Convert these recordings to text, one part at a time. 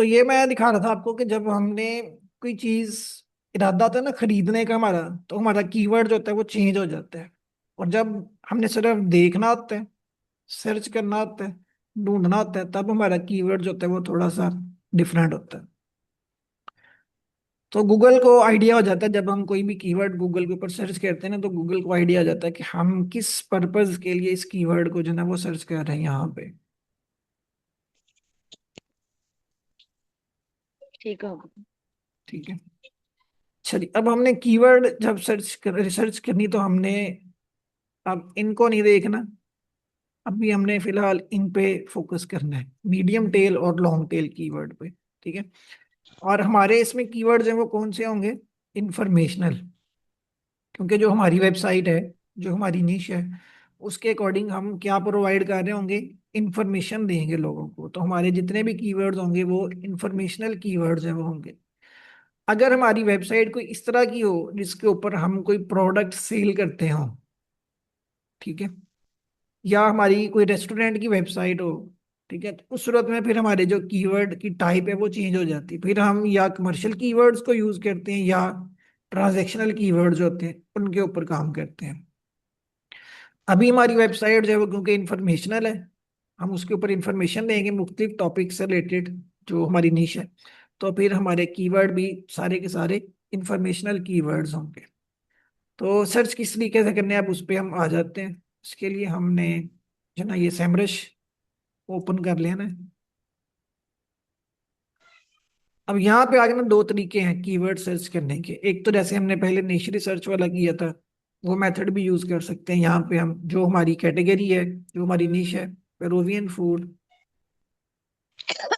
तो ये मैं दिखा रहा था आपको कि जब हमने कोई चीज इरादा था ना खरीदने का हमारा, तो हमारा कीवर्ड जो होता है वो चेंज हो जाता है। और जब हमने सिर्फ देखना होता है, सर्च करना होता है, ढूंढना होता है, तब हमारा कीवर्ड जो होता है वो थोड़ा सा डिफरेंट होता है। तो गूगल को आइडिया हो जाता है जब हम कोई भी कीवर्ड गूगल के ऊपर सर्च करते हैं ना, तो गूगल को आइडिया हो जाता है कि हम किस पर्पज के लिए इस कीवर्ड को जो है ना वो सर्च कर रहे हैं यहाँ पे। ठीक है। ठीक है। चलिए, अब हमने कीवर्ड जब रिसर्च करनी, तो हमने अब इनको नहीं देखना। अभी हमने फिलहाल इन पे फोकस करना है, मीडियम टेल और लॉन्ग टेल कीवर्ड पे। ठीक है। और हमारे इसमें कीवर्ड्स हैं वो कौन से होंगे? इंफॉर्मेशनल। क्योंकि जो हमारी वेबसाइट है, जो हमारी निश है, उसके अकॉर्डिंग हम क्या प्रोवाइड कर रहे होंगे? इंफॉर्मेशन देंगे लोगों को। तो हमारे जितने भी कीवर्ड्स होंगे वो इंफॉर्मेशनल कीवर्ड्स हैं वो होंगे। अगर हमारी वेबसाइट कोई इस तरह की हो जिसके ऊपर हम कोई प्रोडक्ट सेल करते हो, ठीक है, या हमारी कोई रेस्टोरेंट की वेबसाइट हो, ठीक है, तो उस सूरत में फिर हमारे जो कीवर्ड की टाइप है वो चेंज हो जाती है। फिर हम या कमर्शियल कीवर्ड्स को यूज करते हैं या ट्रांजैक्शनल कीवर्ड्स होते हैं उनके ऊपर काम करते हैं। अभी हमारी वेबसाइट जो है वो क्योंकि इंफॉर्मेशनल है, हम उसके ऊपर इंफॉर्मेशन देंगे मुख्तलिफ टॉपिक से रिलेटेड, जो हमारी निश है। तो फिर हमारे कीवर्ड भी सारे के सारे इंफॉर्मेशनल कीवर्ड्स होंगे। तो सर्च किस तरीके से करने हैं, अब उस पर हम आ जाते हैं। इसके लिए हमने जो ना ये सैमरश ओपन कर लेना है। अब यहाँ पे आगे ना दो तरीके हैं कीवर्ड सर्च करने के। एक तो जैसे हमने पहले नेशनल सर्च वाला किया था, वो मेथड भी यूज कर सकते हैं। यहाँ पे हम जो हमारी कैटेगरी है, जो हमारी निश है, पेरुवियन फूड,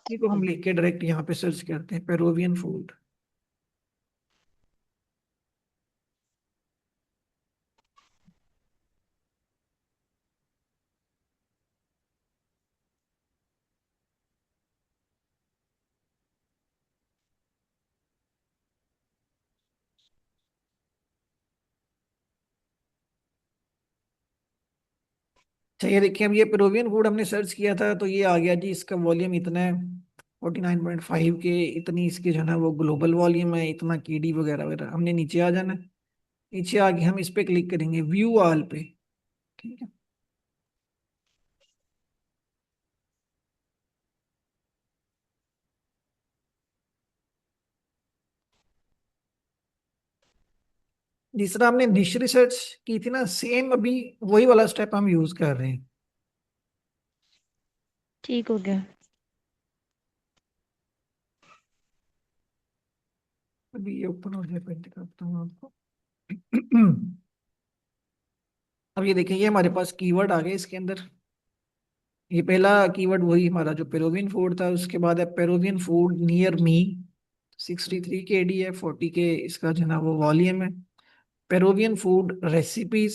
इसी को हम लिख के डायरेक्ट यहाँ पे सर्च करते हैं, पेरुवियन फूड। चाहिए देखिए, अब ये पेरुवियन फूड हमने सर्च किया था तो ये आ गया जी, इसका वॉल्यूम इतना है 49.5 के, इतनी इसकी जो है ना वो ग्लोबल वॉल्यूम है, इतना केडी वगैरह वगैरह। हमने नीचे आ जाना है। नीचे आके हम इस पे क्लिक करेंगे, व्यू ऑल पे। ठीक है। जिस तरह हमने निश रिसर्च की थी ना, सेम अभी वही वाला स्टेप हम यूज कर रहे हैं। ठीक हो गया। अभी ये ओपन हो जाए, पेंट करता हूँ आपको। अब ये देखिए, ये हमारे पास कीवर्ड आ गए इसके अंदर। ये पहला कीवर्ड वही हमारा जो पेरुवियन फूड था, उसके बाद है पेरुवियन फूड नियर मी। 63 KD है, 40 के इसका जो है ना वो वॉल्यूम है। Peruvian food recipes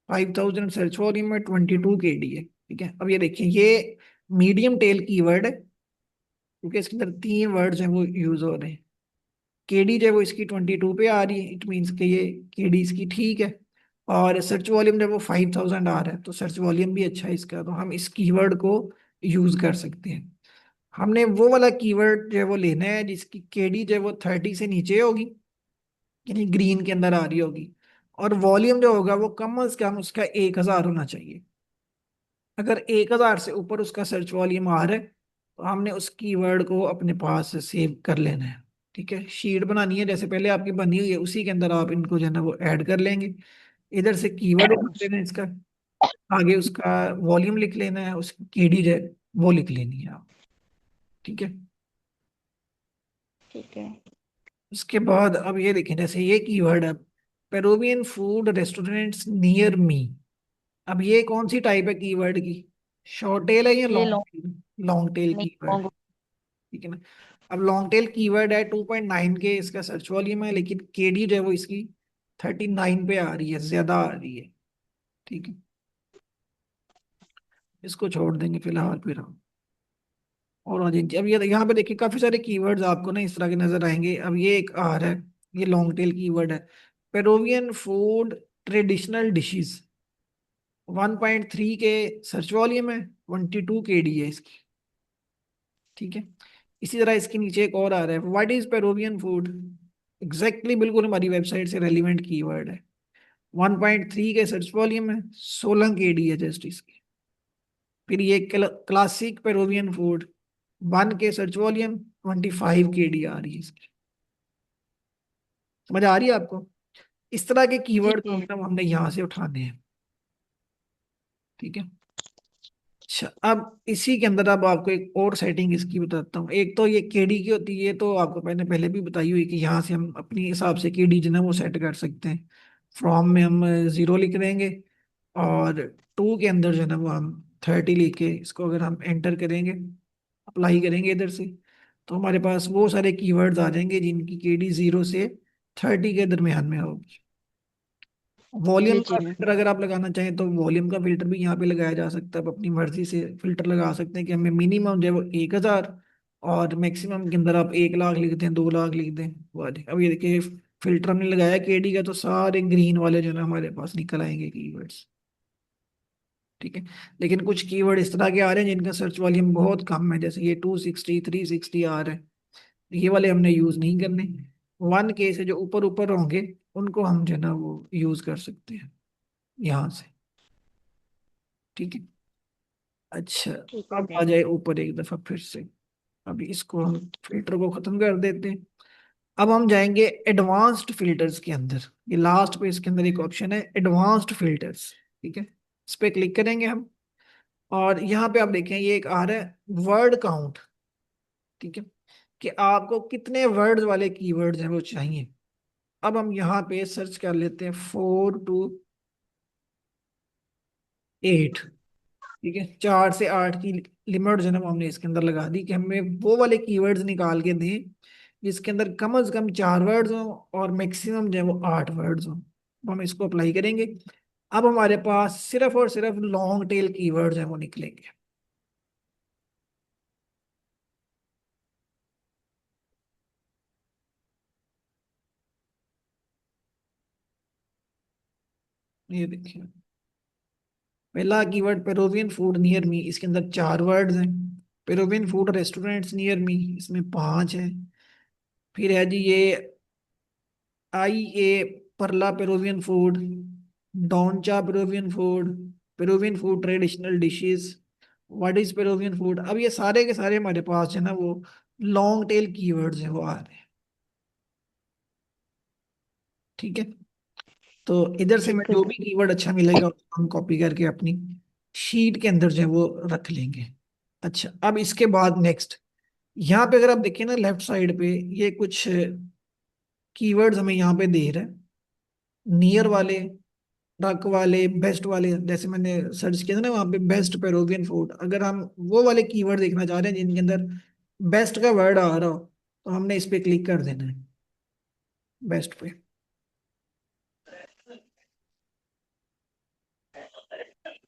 5000 search volume में, 22 KD है। ठीक है। अब ये देखिए, ये मीडियम टेल कीवर्ड है क्योंकि इसके अंदर 3 वर्ड्स हैं वो यूज हो रहे हैं। केडी जो है वो इसकी 22 पे आ रही है, इट मीन्स कि ये केडी इसकी ठीक है। और सर्च वॉल्यूम जब वो 5000 आ रहा है तो सर्च वॉल्यूम भी अच्छा है इसका, तो हम इस कीवर्ड को यूज कर सकते हैं। हमने वो वाला कीवर्ड जो है वो लेना है जिसकी केडी जो है वो 30 से नीचे होगी, यानी ग्रीन के अंदर आ रही होगी। और वॉल्यूम जो होगा वो कम से कम उसका 1000 होना चाहिए। अगर 1000 से ऊपर उसका सर्च वॉल्यूम आ रहा है तो हमने उस कीवर्ड को अपने पास सेव कर लेना है। ठीक है। शीट बनानी है जैसे पहले आपकी बनी हुई है, उसी के अंदर आप इनको जो है ना वो ऐड कर लेंगे। इधर से कीवर्ड उठा लेना है इसका, आगे उसका वॉल्यूम लिख लेना है, उसकी केडी जो है वो लिख लेनी है आप। ठीक है। ठीक है। उसके बाद अब ये देखें, जैसे ये कीवर्ड है पेरुवियन फूड रेस्टोरेंट्स नियर मी। अब ये कौन सी टाइप है कीवर्ड की? शॉर्ट टेल है या ये लॉन्ग लो। टेल? लॉन्ग टेल नहीं कीवर्ड है। होंगे। ठीक है ना। अब लॉन्ग टेल कीवर्ड है, 2.9 के इसका सर्च वॉल्यूम है, लेकिन केडी जो है वो इसकी 39 पे आ रही है, ज्यादा आ रही है। ठीक है। इसको छोड़ देंगे फिलहाल फिर हम। और आ जाएंगे, अब ये यहाँ पे देखिए काफी सारे कीवर्ड्स आपको ना इस तरह के नजर आएंगे। अब ये एक आ रहा है, ये लॉन्ग टेल कीवर्ड है, पेरुवियन फूड ट्रेडिशनल डिशेस। 1.3 के सर्च वॉल्यूम है, 22 KD है इसकी। ठीक है। इसी तरह इसके नीचे एक और आ रहा है, what is Peruvian food. Exactly बिल्कुल हमारी वेबसाइट से रेलिवेंट कीवर्ड है। 1.3 के सर्च वॉल्यूम है, 16 KD है जस्ट इसकी। फिर ये क्लासिक पेरुवियन फूड, 1 के सर्च वॉल्यूम, 25 KD आ रही है इसकी। समझ आ रही है आपको? इस तरह के जी कीवर्ड जी। हमने यहाँ से उठाने हैं। ठीक है। अच्छा, अब इसी के अंदर अब आपको एक और सेटिंग इसकी बताता हूँ। एक तो ये केडी की होती है, ये तो आपको मैंने पहले भी बताई हुई कि यहाँ से हम अपने हिसाब से केडी जो है वो सेट कर सकते हैं। फ्रॉम में हम 0 लिख देंगे, और 2 के अंदर जो है ना वो हम 30 लिख के इसको अगर हम एंटर करेंगे, अप्लाई करेंगे इधर से, तो हमारे पास वो सारे कीवर्ड्स आ जाएंगे जिनकी केडी 0 से 30 के दरमियान में होगी। वॉल्यूम जी का जी मैम। फिल्टर अगर आप लगाना चाहें तो वॉल्यूम का फिल्टर भी यहाँ पे लगाया जा सकता है। आप अपनी मर्जी से फिल्टर लगा सकते हैं कि हमें मिनिमम जो है वो 1,000, और मैक्सिमम के अंदर आप 1 लाख लिख दें, 2 लाख लिख दें। वाले अब ये देखिए, फिल्टर हमने लगाया केडी का, तो सारे ग्रीन वाले जो है ना हमारे पास निकल आएंगे कीवर्ड्स। ठीक है। लेकिन कुछ कीवर्ड इस तरह के आ रहे हैं जिनका सर्च वॉल्यूम बहुत कम है, जैसे ये 260, 360 आ रहे हैं, ये वाले हमने यूज नहीं करने। 1 के से जो ऊपर ऊपर होंगे उनको हम जो है ना वो यूज कर सकते हैं यहाँ से। ठीक है। अच्छा, ठीक है अब आ मैम। जाए ऊपर एक दफा फिर से। अभी इसको हम फिल्टर को खत्म कर देते हैं। अब हम जाएंगे एडवांस्ड फिल्टर्स के अंदर। ये लास्ट पे इसके अंदर एक ऑप्शन है एडवांस्ड फिल्टर्स। ठीक है। इस पे क्लिक करेंगे हम, और यहाँ पे आप देखें ये एक आ रहा है वर्ड काउंट। ठीक है, कि आपको कितने वर्ड्स वाले कीवर्ड्स हैं वो चाहिए। अब हम यहाँ पे सर्च कर लेते हैं 4 to 8। ठीक है, 4 से 8 की लिमिट जो है ना वो हमने इसके अंदर लगा दी कि हमें वो वाले कीवर्ड्स निकाल के दें जिसके अंदर कम से कम 4 वर्ड्स हों और मैक्सिमम जो है वो 8 वर्ड्स हों। तो हम इसको अप्लाई करेंगे। अब हमारे पास सिर्फ और सिर्फ लॉन्ग टेल कीवर्ड्स हैं वो निकलेंगे। ये देखिए, पहला keyword Peruvian food near me, इसके अंदर 4 वर्ड्स हैं। Peruvian food restaurants near me, इसमें 5 है। फिर है जी ये आई ए परला पेरुवियन फूड, डोंचा Peruvian food, Peruvian food traditional dishes, what is Peruvian food. अब ये सारे के सारे हमारे पास है ना वो लॉन्ग टेल कीवर्ड्स हैं वो आ रहे हैं। ठीक है। तो इधर से मैं ठीक है जो भी मैम। कीवर्ड अच्छा मिलेगा उसको हम कॉपी करके अपनी शीट के अंदर जो है वो रख लेंगे। अच्छा, अब इसके बाद नेक्स्ट, यहाँ पे अगर आप देखिए ना लेफ्ट साइड पे ये कुछ कीवर्ड्स हमें यहाँ पे दे रहे हैं। नियर वाले, ट्रक वाले, बेस्ट वाले, जैसे मैंने सर्च किया था ना वहाँ पे बेस्ट पेरुवियन फूड, अगर हम वो वाले कीवर्ड देखना चाह रहे हैं जिनके अंदर बेस्ट का वर्ड आ रहा हो तो हमने इस पे क्लिक कर देना है, बेस्ट पे।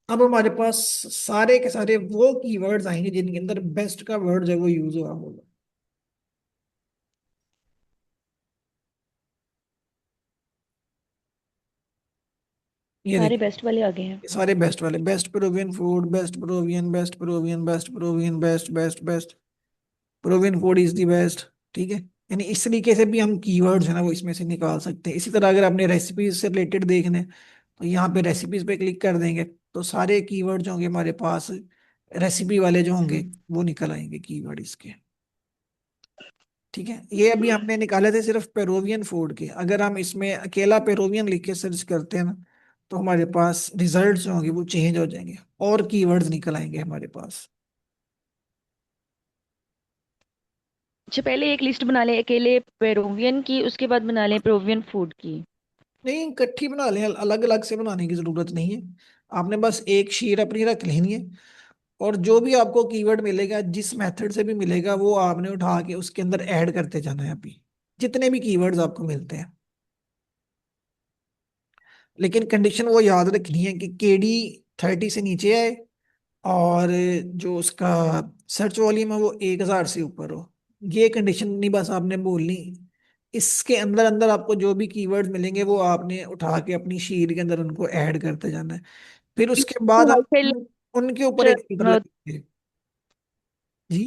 अब हमारे पास सारे के सारे वो कीवर्ड्स आएंगे जिनके अंदर बेस्ट का वर्ड जो है वो यूज हुआ होगा। ये सारे देखिए, बेस्ट वाले आ गए हैं। ये सारे बेस्ट वाले, best Peruvian food, best Peruvian, best Peruvian, best Peruvian, best best best, Peruvian food is the best. ठीक है। यानी इस तरीके से भी हम कीवर्ड्स है ना वो इसमें से निकाल सकते हैं। इसी तरह अगर आपने रेसिपीज से रिलेटेड देखने हैं, तो यहाँ पे रेसिपीज पे क्लिक कर देंगे तो सारे कीवर्ड जो होंगे हमारे पास, रेसिपी वाले जो होंगे वो निकल आएंगे कीवर्ड इसके। ठीक है। ये अभी हमने निकाले थे सिर्फ पेरुवियन फूड के। अगर हम इसमें अकेला पेरुवियन लिख के सर्च करते हैं ना तो हमारे पास रिजल्ट्स जो होंगे वो चेंज हो जाएंगे और कीवर्ड्स निकल आएंगे हमारे पास। अच्छा, पहले एक लिस्ट बना लें अकेले पेरुवियन की, उसके बाद बना लें पेरुवियन फूड की। नहीं, इकट्ठी बना लें, अलग अलग से बनाने की जरूरत नहीं है। आपने बस एक शीट अपनी रख लेनी है, और जो भी आपको कीवर्ड मिलेगा जिस मेथड से भी मिलेगा वो आपने उठा के उसके अंदर ऐड करते जाना है अभी, जितने भी कीवर्ड्स आपको मिलते हैं। लेकिन कंडीशन वो याद रखनी है कि केडी 30 से नीचे आए, और जो उसका सर्च वॉल्यूम है वो 1,000 से ऊपर हो। ये कंडीशन नहीं बस आपने बोलनी। इसके अंदर अंदर आपको जो भी कीवर्ड्स मिलेंगे वो आपने उठा के अपनी शीट के अंदर उनको ऐड करते जाना है। फिर उसके बाद हम फिर उनके ऊपर एक फिल्टर लगेंगे। जी।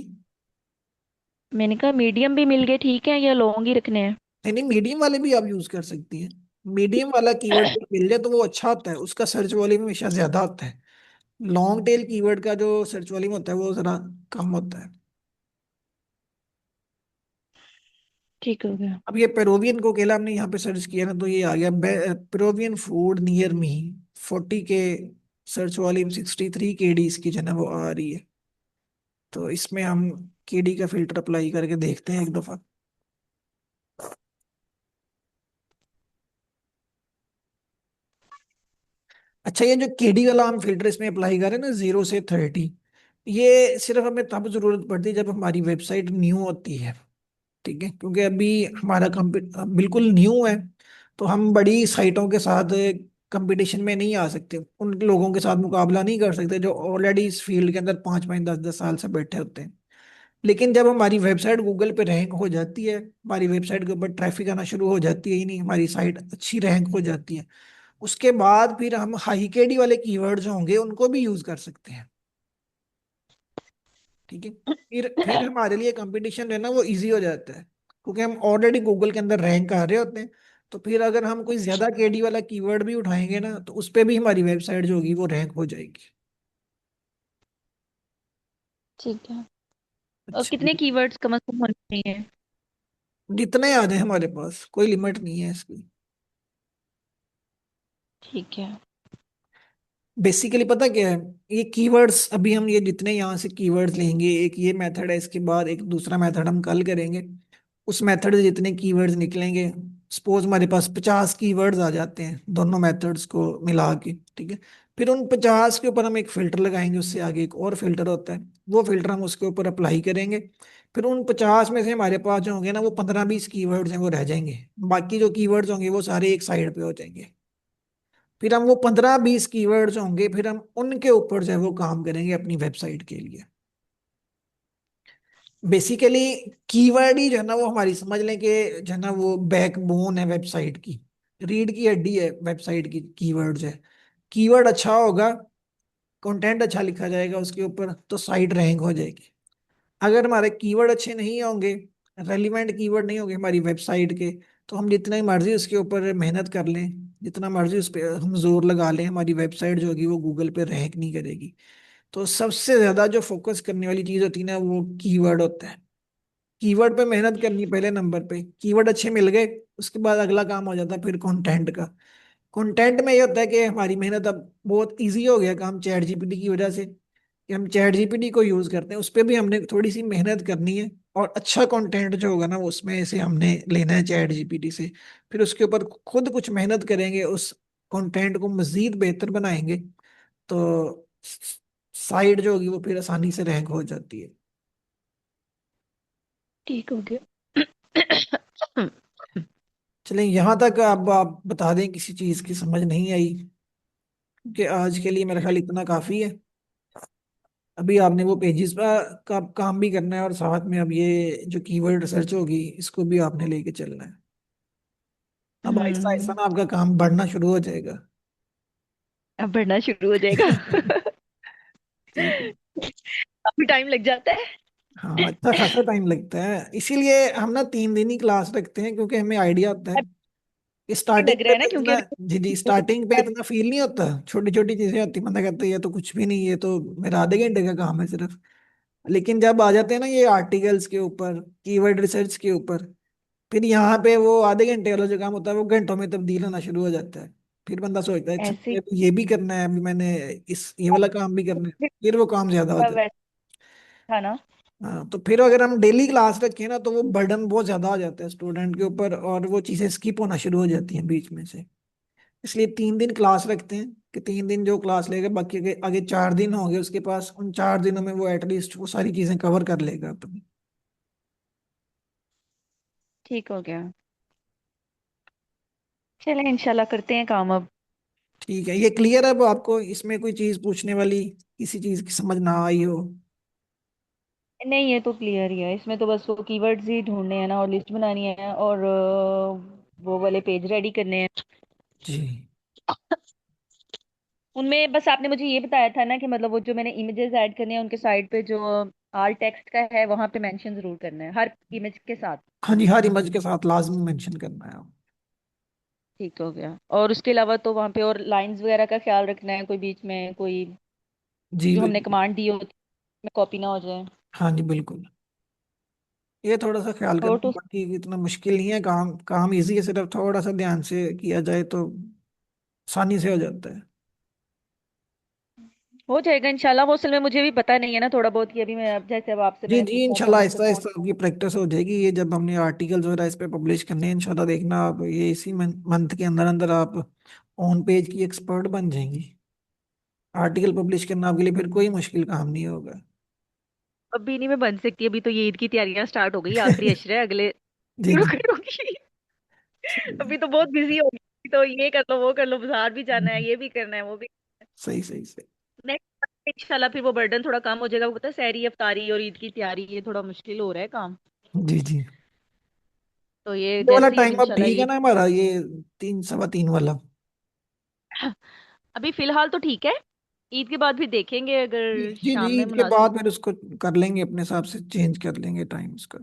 मैंने कहा मीडियम भी मिल गए ठीक है, या लॉन्ग ही रखने हैं? नहीं नहीं, मीडियम वाले भी आप यूज कर सकती हैं। मीडियम वाला कीवर्ड मिल जाए तो वो अच्छा होता है, उसका सर्च वॉल्यूम हमेशा ज्यादा होता है। लॉन्ग टेल कीवर्ड का जो सर्च वॉल्यूम होता है वो जरा कम होता है। ठीक हो गया। अब ये पेरोवियन को केला हमने यहाँ पे सर्च किया ना, तो ये आ गया पेरोवियन फूड नियर मी, 40 के सर्च वॉल्यूम, 63 KD इसकी जो है ना वो आ रही है। तो इसमें हम KD का फिल्टर अप्लाई करके देखते हैं एक दफा। अच्छा, ये जो KD वाला हम फिल्टर इसमें अप्लाई करें ना, 0 से 30, ये सिर्फ हमें तब जरूरत पड़ती है जब हमारी वेबसाइट न्यू होती है। ठीक है, क्योंकि अभी हमारा बिल्कुल न्यू है, तो हम बड़ी साइटों के साथ कंपटीशन में नहीं आ सकते, उन लोगों के साथ मुकाबला नहीं कर सकते जो ऑलरेडी इस फील्ड के अंदर 5 5 10 10 साल से बैठे होते हैं। लेकिन जब हमारी वेबसाइट गूगल पे रैंक हो जाती है, हमारी वेबसाइट के ऊपर ट्रैफिक आना शुरू हो जाती है, ही नहीं हमारी साइट अच्छी रैंक हो जाती है, उसके बाद फिर हम हाई KD वाले कीवर्ड जो होंगे उनको भी यूज कर सकते हैं। ठीक है, फिर हमारे लिए कंपटीशन जो है ना वो इजी हो जाता है, क्योंकि हम ऑलरेडी गूगल के अंदर रैंक कर रहे होते हैं। तो फिर अगर हम कोई ज्यादा KD वाला कीवर्ड भी उठाएंगे ना, तो उस पे भी हमारी वेबसाइट जो होगी वो रैंक हो जाएगी। ठीक है। और अच्छा, कितने कीवर्ड्स कम से कम होने चाहिए? जितने आ जाए हमारे पास, कोई लिमिट नहीं है इसकी। ठीक है। बेसिकली पता क्या है, ये कीवर्ड्स अभी हम ये जितने यहाँ से कीवर्ड्स लेंगे, एक ये मेथड है, इसके बाद एक दूसरा मेथड हम कल करेंगे। उस मेथड से जितने कीवर्ड्स निकलेंगे, सपोज हमारे पास 50 कीवर्ड्स आ जाते हैं दोनों मेथड्स को मिला के, ठीक है। फिर उन 50 के ऊपर हम एक फिल्टर लगाएंगे, उससे आगे एक और फिल्टर होता है, वो फिल्टर हम उसके ऊपर अप्लाई करेंगे। फिर उन 50 में से हमारे पास जो होंगे ना वो 15 20 कीवर्ड्स हैं वो रह जाएंगे। बाकी जो कीवर्ड्स होंगे वो सारे एक साइड पे हो जाएंगे। फिर हम वो 15 20 कीवर्ड्स होंगे, फिर हम उनके ऊपर जो है वो काम करेंगे अपनी वेबसाइट के लिए। बेसिकली कीवर्ड ही जो है ना वो हमारी, समझ लें कि जो है ना वो बैकबोन है वेबसाइट की, रीढ़ की हड्डी है वेबसाइट की, कीवर्ड्स है। कीवर्ड अच्छा होगा, कंटेंट अच्छा लिखा जाएगा उसके ऊपर, तो साइट रैंक हो जाएगी। अगर हमारे कीवर्ड अच्छे नहीं होंगे, रेलिवेंट कीवर्ड नहीं होंगे हमारी वेबसाइट के, तो हम जितना मर्जी उसके ऊपर मेहनत कर लें, जितना मर्जी उस पर हम जोर लगा लें, हमारी वेबसाइट जो होगी वो गूगल पे रैंक नहीं करेगी। तो सबसे ज्यादा जो फोकस करने वाली चीज होती है ना वो कीवर्ड होता है। कीवर्ड पे मेहनत करनी पहले नंबर पे, कीवर्ड अच्छे मिल गए, उसके बाद अगला काम हो जाता है फिर कंटेंट का। कंटेंट में ये होता है कि हमारी मेहनत अब बहुत इजी हो गया काम चैट जीपीटी की वजह से, कि हम चैट जीपीटी को यूज करते हैं, उस पर भी हमने थोड़ी सी मेहनत करनी है। और अच्छा कंटेंट जो होगा ना वो उसमें से हमने लेना है चैट जीपीटी से। फिर उसके ऊपर खुद कुछ मेहनत करेंगे, उस कंटेंट को मजीद बेहतर बनाएंगे, तो साइट जो होगी वो फिर आसानी से रैंक हो जाती है। ठीक हो गया। चलें, यहाँ तक अब आप बता दें किसी चीज की समझ नहीं आई, कि आज के लिए मेरा ख्याल इतना काफी है। अभी आपने वो पेजेस का काम भी करना है, और साथ में अब ये जो कीवर्ड रिसर्च होगी इसको भी आपने लेके चलना है। अब आहिस्ता आहिस्ता हम्म। ना आपका काम बढ़ना शुरू हो जाएगा। अब बढ़ना शुरू हो जाएगा। ठीक है। काफी टाइम लग जाता है। हाँ, अच्छा खासा टाइम लगता है, इसीलिए हम ना 3 दिन ही क्लास रखते हैं, क्योंकि हमें आइडिया होता है। अब स्टार्टिंग लग रहा पे है ना, तो क्योंकि इतना, अभी जी जी, स्टार्टिंग पे इतना फील नहीं होता, छोटी छोटी चीजें होती, बंदा कहता है ये तो कुछ भी नहीं, ये तो मेरा आधे घंटे का काम है सिर्फ। लेकिन जब आ जाते हैं ना ये आर्टिकल्स के ऊपर, कीवर्ड रिसर्च के ऊपर, फिर यहाँ पे वो आधे घंटे वाला जो काम होता है वो घंटों में तब्दील होना शुरू हो जाता है। फिर बंदा सोचता है अच्छा ऐसे ही मुझे तो ये भी करना है, अभी मैंने इस ये वाला काम भी करना है, फिर वो काम ज्यादा हो जाता है। वैसे था ना। हाँ, तो फिर अगर हम डेली क्लास रखें ना, तो वो बर्डन बहुत ज्यादा हो जाता है स्टूडेंट के ऊपर, और वो चीजें स्किप होना शुरू हो जाती हैं बीच में से। इसलिए 3 दिन क्लास रखते हैं, कि 3 दिन जो क्लास लेगा, बाकी आगे आगे 4 दिन होंगे उसके पास, उन 4 दिनों में वो एटलीस्ट वो सारी चीजें कवर कर लेगा अपनी। ठीक हो गया। चलें इंशाल्लाह करते हैं काम अब। ठीक है, ये क्लियर है अब आपको, इसमें कोई चीज पूछने वाली, किसी चीज की समझ ना आई हो? नहीं, ये तो क्लियर ही है, इसमें तो बस वो कीवर्ड्स ही ढूंढने हैं ना, और लिस्ट बनानी है, और वो वाले पेज रेडी करने हैं। जी उनमें बस आपने मुझे ये बताया था ना कि मतलब वो जो मैंने इमेजेस ऐड करने हैं उनके साइड पे जो आल टेक्स्ट का है वहां पे मेंशन जरूर करना है हर इमेज के साथ। हाँ जी, हर इमेज के साथ लाजमी मेंशन करना है आप। ठीक हो गया। और उसके अलावा तो वहां पे और लाइंस वगैरह का ख्याल रखना है, कोई बीच में कोई जी जो हमने बिल्कुल। कमांड दी हो में कॉपी ना हो जाए। हाँ जी बिल्कुल, ये थोड़ा सा ख्याल और करना, तो बाकी इतना मुश्किल नहीं है, काम काम इजी है, सिर्फ थोड़ा सा ध्यान से किया जाए तो आसानी से हो जाता है। हो जाएगा इंशाल्लाह। वो असल में मुझे भी पता नहीं है ना थोड़ा बहुत, कि अभी मैं अब जैसे अब आपसे जी मैं जी, सीखूं इंशाल्लाह फोन पे आहिस्ता फोन। आहिस्ता आपकी प्रैक्टिस हो जाएगी, ये जब हमने आर्टिकल्स वगैरह इस पे पब्लिश करने हैं इंशाल्लाह, देखना आप ये इसी मंथ के अंदर अंदर आप ऑन पेज की एक्सपर्ट बन जाएंगी। आर्टिकल पब्लिश करना आपके लिए फिर कोई मुश्किल काम नहीं होगा। अभी नहीं मैं बन सकती, अभी तो ये ईद की तैयारियां स्टार्ट हो गई, आखिरी अशरे है, अगले जी शुरू जी। करूंगी। सही अभी तो बहुत बिजी हो गई, तो ये कर लो वो कर लो, बाजार भी जाना है, ये भी करना है वो भी। सही सही सही। नेक्स्ट इंशाल्लाह फिर वो बर्डन थोड़ा कम हो जाएगा। वो पता है सहरी अफ्तारी और ईद की तैयारी, ये थोड़ा मुश्किल हो रहा है काम। जी जी, तो ये ये वाला जैसे ही अब टाइम अब इंशाल्लाह ठीक है ये ना हमारा, ये 3 सवा 3 वाला। अभी फिलहाल तो ठीक है। ईद के बाद फिर देखेंगे जी अगर जी जी, शाम में ईद के मुनासिब। बाद फिर उसको कर लेंगे, अपने हिसाब से चेंज कर लेंगे टाइम उसका।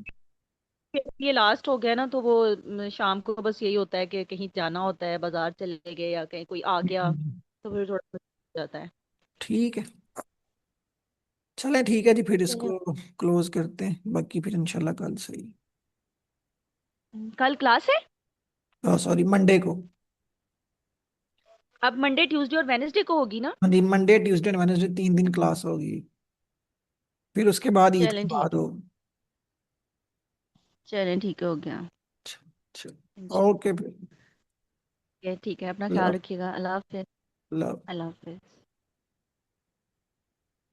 ये लास्ट हो गया ना, तो वो शाम को बस यही होता है कि कहीं जाना होता है, बाजार चले गए या कहीं कोई आ गया, तो फिर थोड़ा मुश्किल हो जाता है। ठीक है, चलें ठीक है जी, फिर चलो। इसको क्लोज करते हैं, बाकी फिर इंशाल्लाह कल सही। कल क्लास है? सॉरी, मंडे को। अब मंडे ट्यूसडे और वेनेसडे को होगी ना? हाँ जी, मंडे ट्यूसडे वेडनेसडे 3 दिन क्लास होगी, फिर उसके बाद ईद के चलें ठीक। बाद हो। चलें ठीक हो गया। अच्छा अच्छा, इंशाल्लाह। ओके फिर। ठीक है, अपना ख्याल लव रखिएगा। अल्लाह हाफिज। लव। अल्लाह हाफिज।